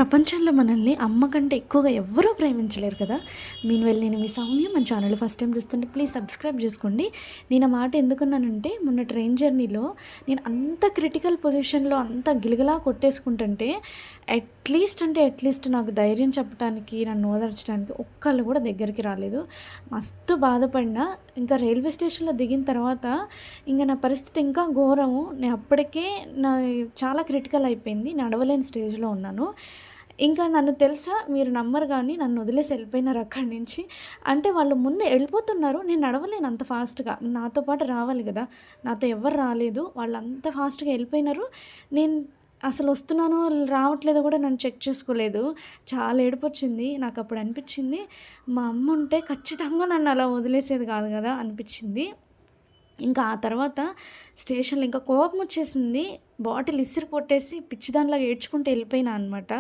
ప్రపంచంలో మనల్ని అమ్మ కంటే ఎక్కువగా ఎవ్వరూ ప్రేమించలేరు కదా. మీన్‌వెల్ నేను మీ సౌమ్య. మన ఛానల్ ఫస్ట్ టైం చూస్తుంటే ప్లీజ్ సబ్స్క్రైబ్ చేసుకోండి. నేను ఆ మాట ఎందుకన్నానంటే, మొన్న ట్రైన్ జర్నీలో నేను అంత క్రిటికల్ పొజిషన్‌లో అంత గిలగిలా కొట్టేసుకుంటుంటే అట్లీస్ట్ నాకు ధైర్యం చెప్పటానికి, నన్ను ఓదార్చడానికి ఒక్కళ్ళు కూడా దగ్గరికి రాలేదు. మస్తు బాధపడినా. ఇంకా రైల్వే స్టేషన్‌లో దిగిన తర్వాత ఇంక నా పరిస్థితి ఇంకా ఘోరము. నేను అప్పటికే చాలా క్రిటికల్ అయిపోయింది. నడవలేని స్టేజ్‌లో ఉన్నాను. ఇంకా నన్ను తెలుసా, మీరు నమ్మరు గానీ నన్ను వదిలేసి వెళ్ళిపోయినారు అక్కడి నుంచి. అంటే వాళ్ళు ముందు వెళ్ళిపోతున్నారు. నేను నడవలేను అంత ఫాస్ట్‌గా. నాతో పాటు రావాలి గదా! నాతో ఎవ్వరు రాలేదు. వాళ్ళంత ఫాస్ట్‌గా వెళ్ళిపోయినారు. నేను అసలు వస్తున్నానో రావట్లేదో కూడా నన్ను చెక్ చేసుకోలేదు. చాలా ఏడుపొచ్చింది. నాకప్పుడు అనిపిచ్చింది, మా అమ్మ ఉంటే ఖచ్చితంగా నన్ను అలా వదిలేసేది కాదు గదా అనిపిచ్చింది. ఇంకా ఆ తర్వాత స్టేషన్‌లో ఇంకా కోపమొచ్చేసింది. బాటిల్ ఇసిరి కొట్టేసి పిచ్చిదానిలాగా ఏడ్చుకుంటూ వెళ్ళిపోయినా అనమాట.